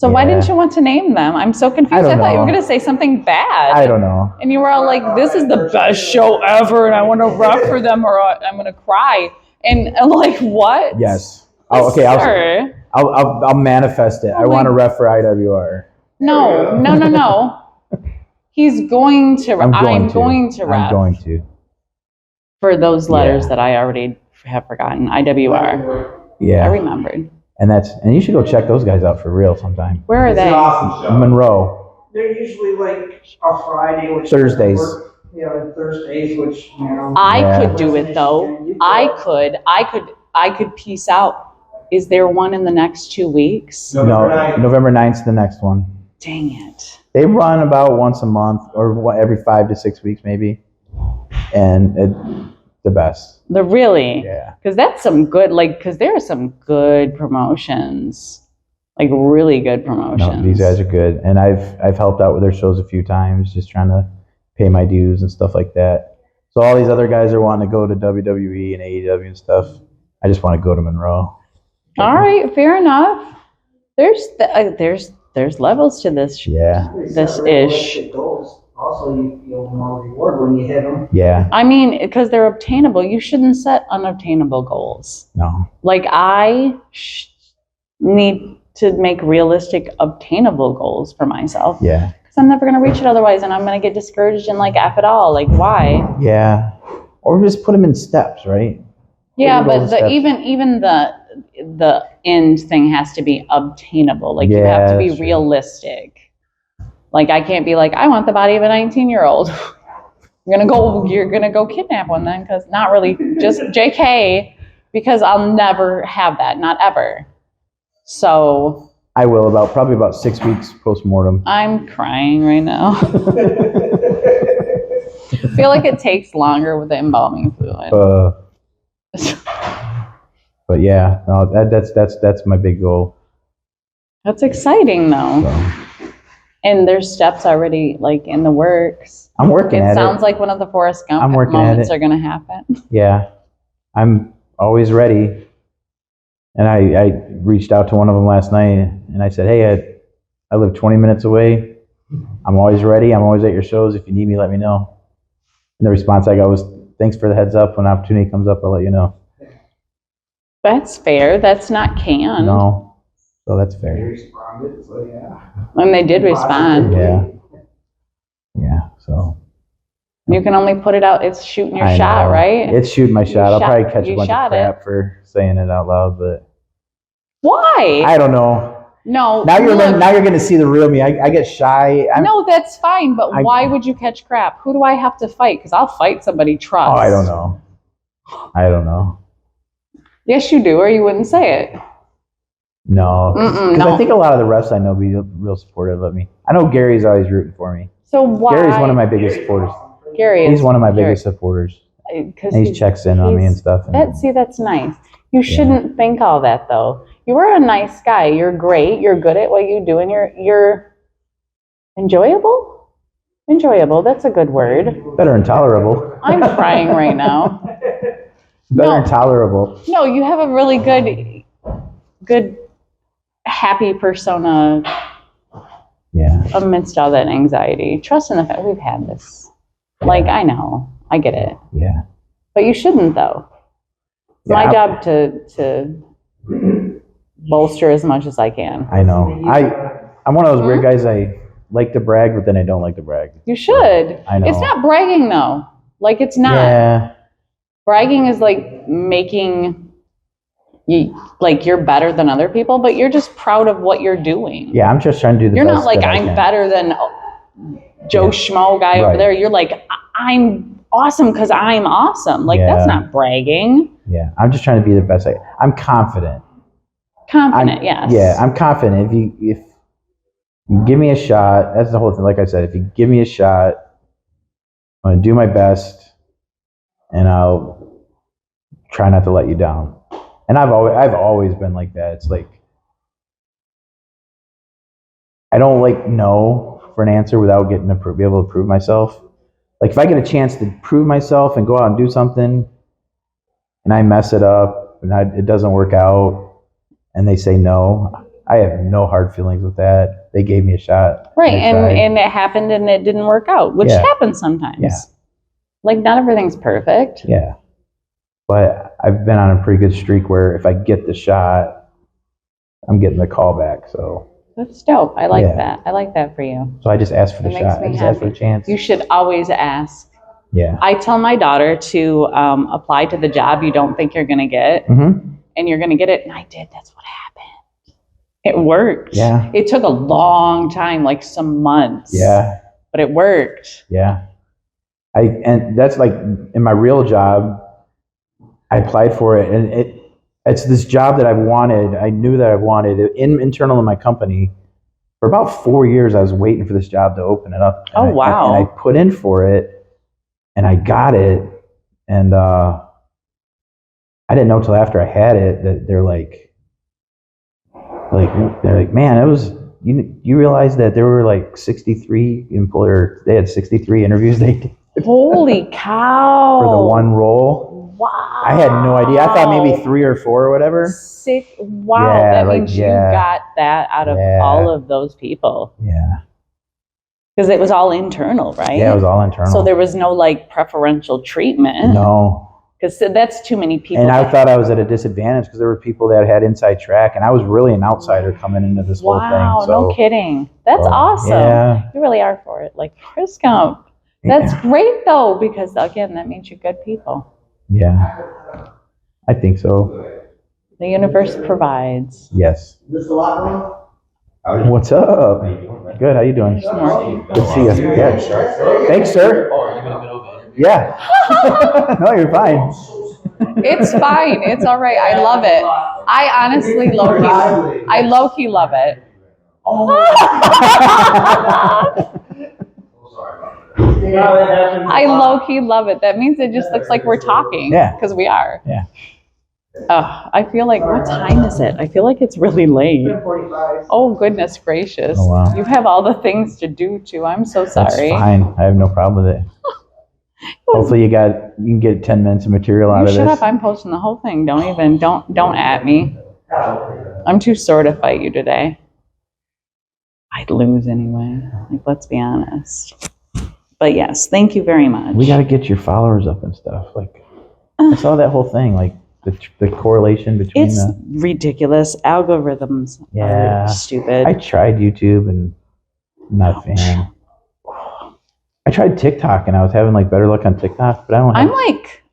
yeah. Why didn't you want to name them? I'm so confused. I thought you were going to say something bad. I don't know. And you were all like, this is the best show ever and I want to ref for them or I'm going to cry. And I'm like, what? Yes. Oh, okay. I'll manifest it. I want to ref for IWR. No. He's going to. I'm going to ref. I'm going to. For those letters that I already have forgotten. IWR. Yeah. I remembered. And you should go check those guys out for real sometime. Where are they? Monroe. They're usually like a Friday or Thursdays. Yeah, Thursdays, which I could do it though. I could piece out. Is there one in the next 2 weeks? No, November 9th is the next one. Dang it. They run about once a month or every 5 to 6 weeks maybe. And it's the best. Really? Yeah. Because that's some good, because there are some good promotions. Like really good promotions. No, these guys are good. And I've helped out with their shows a few times, just trying to pay my dues and stuff like that. So all these other guys are wanting to go to WWE and AEW and stuff. I just want to go to Monroe. All right, fair enough. There's levels to this. Yeah. This Set ish. realistic goals. Also, you feel more reward when you hit them. Yeah. I mean, because they're obtainable. You shouldn't set unobtainable goals. No. Like I need to make realistic, obtainable goals for myself. Yeah. Because I'm never gonna reach it otherwise, and I'm gonna get discouraged and like F it all. Like why? Yeah. Or just put them in steps, right? Yeah, Little but steps. even the end thing has to be obtainable. Like you Yeah, have to be that's true. realistic. Like I can't be like, I want the body of a 19-year-old. You're gonna go kidnap one then, because not really, just JK, because I'll never have that, not ever. So I will probably about 6 weeks post-mortem. I'm crying right now. I feel like it takes longer with the embalming fluid. But yeah, no, that's my big goal. That's exciting though. So, And there's steps already like in the works. I'm working at it. It sounds like one of the Forrest Gump I'm working at moments it. are going to happen. Yeah, I'm always ready. And I reached out to one of them last night and I said, hey, I live 20 minutes away. I'm always ready. I'm always at your shows. If you need me, let me know. And the response I got was, thanks for the heads up. When opportunity comes up, I'll let you know. That's fair. That's not canned. No, so that's fair. They responded, so yeah. And they did respond. Yeah. Yeah, so. You can only put it out. It's shooting your I shot, know. right? It's shooting my shot. I'll probably catch a you bunch of shot crap for saying it out loud, but Why? I don't know. No. Now you're look, going to see the real me. I get shy. no, that's fine. But why would you catch crap? Who do I have to fight? Because I'll fight somebody trust. Oh, I don't know. Yes, you do, or you wouldn't say it. No, because no. I think a lot of the refs I know be real supportive of me. I know Gary's always rooting for me. So why? Gary's one of my biggest supporters. Gary He's is one of my biggest supporters. And he checks in on me and stuff. See, that's nice. You shouldn't think all that though. You are a nice guy. You're great. You're good at what you do, and you're enjoyable. Enjoyable. That's a good word. Better than tolerable. I'm crying right now. Better than tolerable. No, you have a really good, happy persona. Yeah. Amidst all that anxiety, trust in the fact we've had this. Like I know, I get it. Yeah. But you shouldn't though. It's my job to bolster as much as I can. I know. I'm one of those weird guys. I like to brag, but then I don't like to brag. You should. I know. It's not bragging though. Like it's not. Yeah. Bragging is like making you like you're better than other people, but you're just proud of what you're doing. Yeah, I'm just trying to do the You're best not like that I I'm can. better than Joe Schmo guy over Right. there. You're like I'm awesome because I'm awesome. Like that's not bragging. Yeah, I'm just trying to be the best. I'm confident. Confident, yes. Yeah, I'm confident. If you give me a shot, that's the whole thing. Like I said, if you give me a shot, I'm gonna do my best, and I'll try not to let you down. And I've always been like that. It's like I don't like no for an answer without getting to be able to prove myself. Like if I get a chance to prove myself and go out and do something, and I mess it up and it doesn't work out, and they say no, I have no hard feelings with that. They gave me a shot. Right, and it happened and it didn't work out, which happens sometimes. Yeah. Like not everything's perfect. Yeah. But I've been on a pretty good streak where if I get the shot, I'm getting the call back. So that's dope. I like that. I like that for you. So I just asked for the shot. I just asked for a chance. You should always ask. Yeah. I tell my daughter to apply to the job you don't think you're going to get, Mm-hmm. and you're going to get it. And I did. That's what happened. It worked. Yeah. It took a long time, like some months. Yeah. But it worked. Yeah. And that's like in my real job, I applied for it, and it's this job that I wanted. I knew that I wanted it internal in my company. For about 4 years, I was waiting for this job to open it up. Wow. And I put in for it, and I got it. And I didn't know till after I had it that they're like, man, it was, you realize that there were like 63 they had 63 interviews they did. Holy cow. For the one role. Wow. I had no idea. I thought maybe 3 or 4 or whatever. Sick. Wow. Yeah, that like, means you yeah. got that out of Yeah. all of those people. Yeah. Because it was all internal, right? Yeah, it was all internal. So there was no like preferential treatment. No. Because that's too many people. And I thought I was at a disadvantage because there were people that had inside track, and I was really an outsider coming into this whole thing. Wow, So, no kidding. That's awesome. Yeah. You really are for it. Like Chris Gump. That's great though, because again, that means you're good people. Yeah. I think so. The universe provides. Yes. This the locker room? What's up? Good. How you doing? Good to see you. Yeah. Thanks, sir. Yeah. No, you're fine. It's fine. It's all right. I love it. I honestly low-key love it. I low-key love it. That means it just looks like we're talking. Yeah. Because we are. Yeah. I feel like, what time is it? I feel like it's really late. 45. Oh, goodness gracious. Oh, wow. You have all the things to do, too. I'm so That's sorry. fine. I have no problem with it. Hopefully you can get 10 minutes of material out You of shut this. up. I'm posting the whole thing. Don't at me. I'm too sore to fight you today. I'd lose anyway. Like, let's be honest. But yes, thank you very much. We got to get your followers up and stuff. Like, I saw that whole thing, like the correlation between It's ridiculous. Algorithms Yeah. are stupid. I tried YouTube and I'm not a fan. I tried TikTok and I was having like better luck on TikTok, but I don't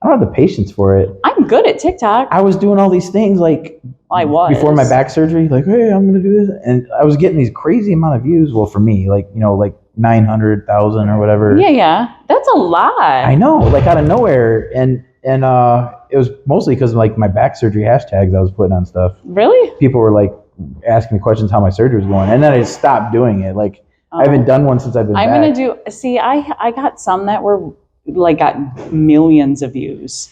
have the patience for it. I'm good at TikTok. I was doing all these things like I was. before my back surgery, like, hey, I'm going to do this. And I was getting these crazy amount of views. Well, for me, like, like 900,000 or whatever. Yeah. That's a lot. I know, like out of nowhere. And it was mostly because like my back surgery hashtags I was putting on stuff. Really? People were like asking me questions how my surgery was going. And then I stopped doing it. Like, I haven't done one since I've been back. I'm going to do, I got some that were like got millions of views.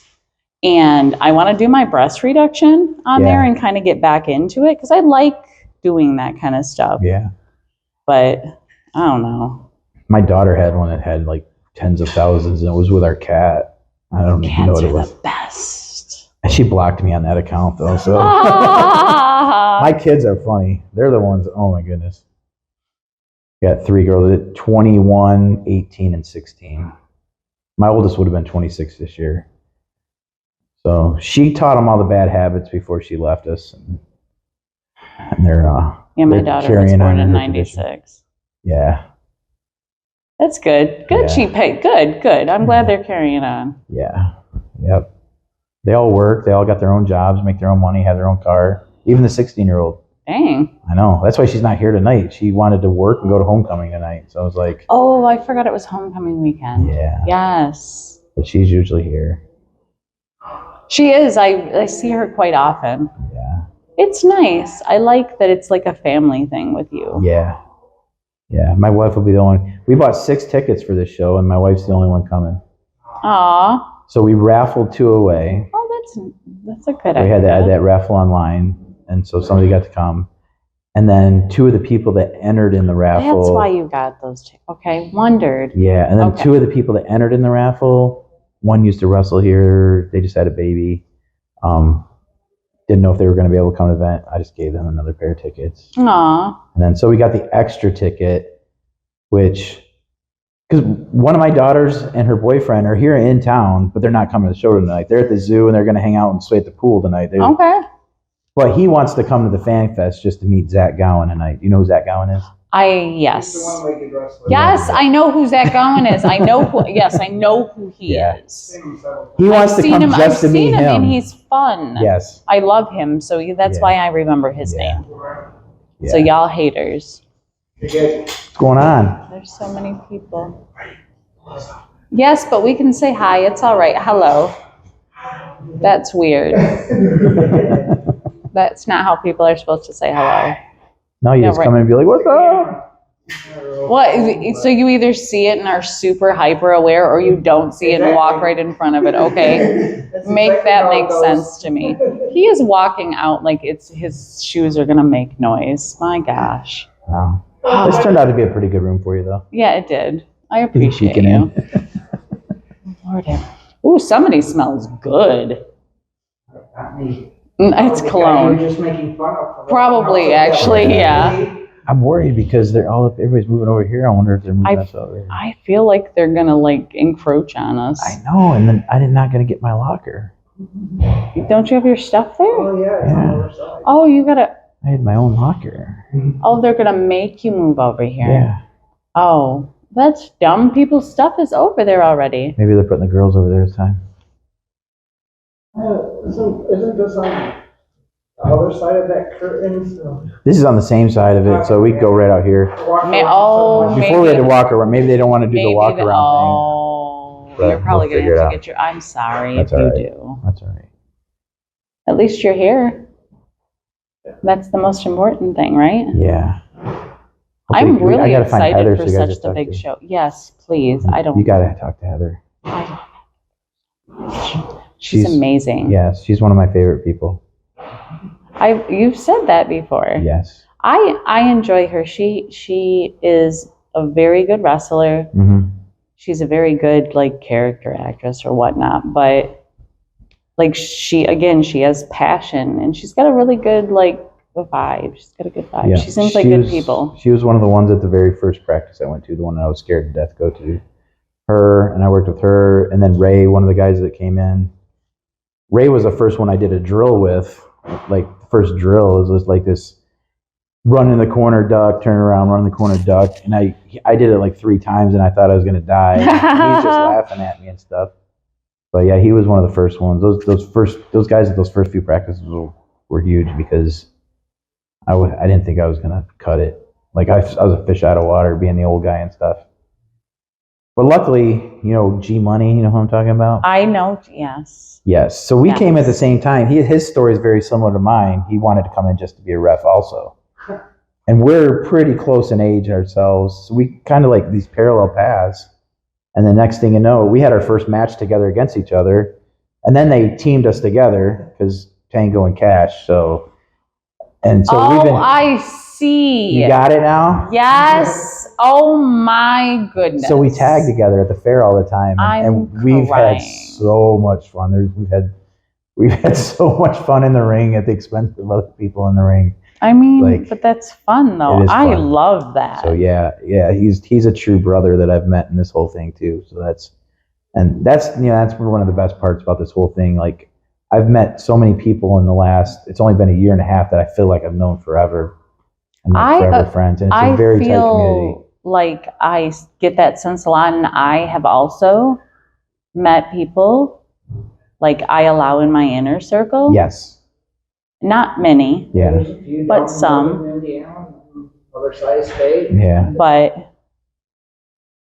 And I want to do my breast reduction on there and kind of get back into it because I like doing that kind of stuff. Yeah. But I don't know. My daughter had one that had like tens of thousands and it was with our cat. I don't even know what it was. Cats are the best. And she blocked me on that account though. So my kids are funny. They're the ones, oh my goodness. Got 3 girls, 21, 18, and 16. My oldest would have been 26 this year. So she taught them all the bad habits before she left us. And they're my daughter was born in 96. Yeah. That's good. Good. Yeah. She paid. Good. I'm glad they're carrying on. Yeah. Yep. They all work. They all got their own jobs, make their own money, have their own car. Even the 16-year-old. Dang. I know. That's why she's not here tonight. She wanted to work and go to homecoming tonight. So I was like, oh, I forgot it was homecoming weekend. Yeah. Yes. But she's usually here. She is. I see her quite often. Yeah. It's nice. I like that it's like a family thing with you. Yeah. Yeah. My wife will be the only. We bought 6 tickets for this show, and my wife's the only one coming. Aw. So we raffled 2 away. Oh, that's a good We idea. had that raffle online, and so somebody got to come. And then 2 of the people that entered in the raffle. That's why you got those two. Okay, wondered. Yeah, and then 2 of the people that entered in the raffle, one used to wrestle here. They just had a baby. Didn't know if they were going to be able to come to the event. I just gave them another pair of tickets. Aw. And then so we got the extra ticket, which, because one of my daughters and her boyfriend are here in town, but they're not coming to the show tonight. They're at the zoo and they're going to hang out and sway at the pool tonight. Okay. But he wants to come to the Fan Fest just to meet Zach Gowen tonight. You know who Zach Gowen is? Yes. The one-legged wrestler. Yes, I know who Zach Gowen is. I know who he is. Seen him several times. He wants to come just I've to meet seen him, him. and he's fun. Yes. I love him, so that's Yeah. why I remember his name. Yeah. So y'all haters. What's going on? There's so many people. Yes, but we can say hi. It's all right. Hello. That's weird. That's not how people are supposed to say hello. No, you Yeah, just right. come in and be like, what's up? What? So you either see it and are super hyper aware, or you don't see it and walk right in front of it. Okay, That's make exactly that how it make goes. sense to me. He is walking out like his shoes are gonna make noise. My gosh. Wow. This turned out to be a pretty good room for you, though. Yeah, it did. I appreciate Peeking you. in. Lord, Ooh, somebody smells good. Not me. It's The guy cologne. you were just making fun of. Probably, actually, yeah. I'm worried because they're all everybody's moving over here. I wonder if they're moving us over here. I feel like they're gonna like encroach on us. I know, and then I'm not gonna get my locker. Don't you have your stuff there? Oh, yeah, it's on the other side. Oh, you gotta. I had my own locker. Oh, they're gonna make you move over here. Yeah. Oh, that's dumb. People's stuff is over there already. Maybe they're putting the girls over there this time. Isn't this on the other side of that curtain? So This is on the same side of it, so we go right out here. Before we had to walk around, maybe they don't want to do the walk around Oh, But you're probably we'll gonna figure have it to get your. I'm sorry That's if you all right. do. thing. That's all right. At least you're here. That's the most important thing, right? Yeah. I'm I really gotta find excited Heather for so you guys such can the talk big to. show. Yes, please. I don't. You gotta talk to Heather. She's amazing. Yes, she's one of my favorite people. You've said that before. Yes. I enjoy her. She is a very good wrestler. Mm-hmm. She's a very good like character actress or whatnot, but like she has passion and she's got a really good like vibe. She's got a good vibe. Yeah. She seems like good people. She was one of the ones at the very first practice I went to, the one that I was scared to death to go to. Her, and I worked with her, and then Ray, one of the guys that came in. Ray was the first one I did a drill with. Like the first drill was like this run in the corner, duck, turn around, run in the corner, duck. And I did it like 3 times and I thought I was gonna die. And he was just laughing at me and stuff. But yeah, he was one of the first ones. Those guys at those first few practices were huge because I didn't think I was gonna cut it. Like I was a fish out of water being the old guy and stuff. But luckily, G Money, you know who I'm talking about? I know, yes. Yes. So we came at the same time. His story is very similar to mine. He wanted to come in just to be a ref also. And we're pretty close in age ourselves. So we kind of like these parallel paths. And the next thing you know, we had our first match together against each other. And then they teamed us together because Tango and Cash. So we've been. I see. You got it now? Yes. Oh my goodness. So we tag together at the fair all the time, and we've had so much fun. We've had so much fun in the ring at the expense of other people in the ring. I mean, but that's fun though. I Fun. love that. So yeah, he's a true brother that I've met in this whole thing too. So that's one of the best parts about this whole thing. Like I've met so many people in the last. It's only been a year and a half that I feel like I've known forever. And forever friends, and it's a very tight community. Like I get that sense a lot, and I have also met people like I allow in my inner circle. Yes. Not many. Yeah. But some. Indiana, other side of state. Yeah. But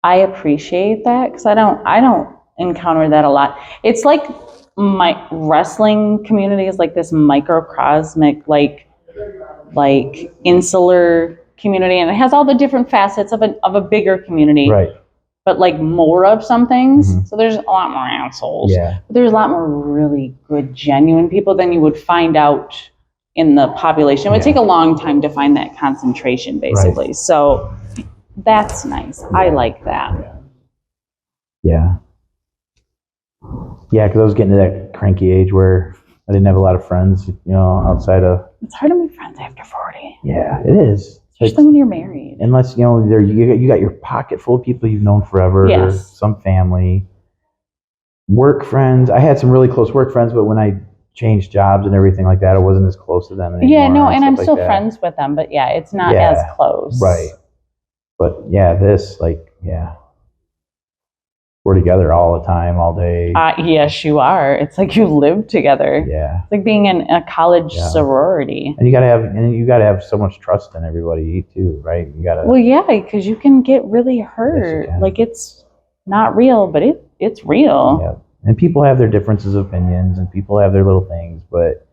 I appreciate that because I don't encounter that a lot. It's like my wrestling community is like this microcosmic, like insular community, and it has all the different facets of a bigger community. Right. But like more of some things. Mm-hmm. So there's a lot more assholes. Yeah. But there's a lot more really good, genuine people than you would find out in the population. It would take a long time to find that concentration, basically. Right. So that's nice. Yeah. I like that. Yeah. Yeah, because I was getting to that cranky age where I didn't have a lot of friends, outside of. It's hard to make friends after 40. Yeah, it is. Especially when you're married. Unless, you got your pocket full of people you've known forever. Yes. Some family. Work friends. I had some really close work friends, but when I changed jobs and everything like that, I wasn't as close to them anymore. Yeah, no, and I'm still friends with them, but yeah, it's not as close. Right. But yeah, we're together all the time, all day. Yes, you are. It's like you live together. Yeah. It's like being in a college sorority. And you gotta have so much trust in everybody too, right? Well, yeah, because you can get really hurt. Yes, like it's not real, but it's real. Yeah. And people have their differences of opinions, and people have their little things, but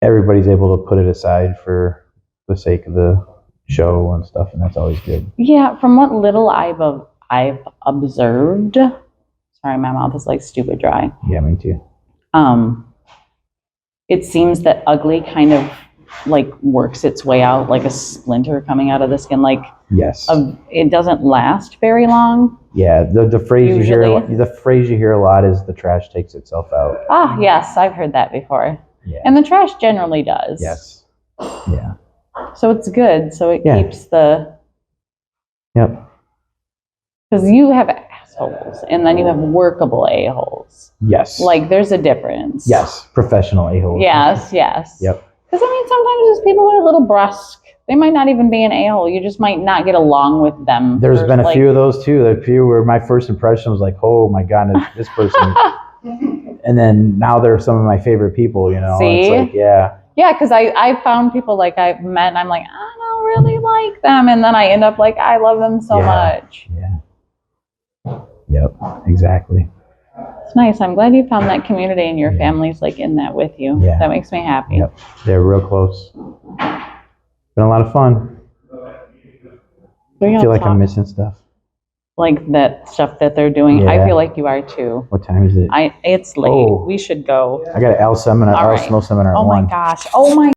everybody's able to put it aside for the sake of the show and stuff, and that's always good. Yeah, from what little I've observed. Sorry, my mouth is like stupid dry. Yeah, me too. It seems that ugly kind of like works its way out like a splinter coming out of the skin. Like yes, it doesn't last very long. Yeah, the phrase you hear Usually. the phrase you hear a lot is the trash takes itself out. Ah, yes, I've heard that before. Yeah. And the trash generally does. Yes. Yeah. So it's good. So it Yeah. keeps the, Yep. because you have assholes and then you have workable a-holes. Yes. Like there's a difference. Yes. Professional a-holes. Yes, yes. Yep. Because I mean, sometimes those people are a little brusque. They might not even be an a-hole. You just might not get along with them. There's been a few of those too. A few where my first impression was like, oh my God, this person. And then now they're some of my favorite people, you know. See? It's like, yeah. Yeah, because I found people like I've met and I'm like, I don't really like them. And then I end up like, I love them so much. Yeah. Yep. Exactly. It's nice. I'm glad you found that community and your family's like in that with you. Yeah. That makes me happy. Yep. They're real close. Been a lot of fun. I feel like I'm missing stuff. Like that stuff that they're doing. I Yeah. feel like you are too. What time is it? It's late. Oh. We should go. I got an L seminar, All L right. Snow seminar at Oh my 1. gosh. Oh my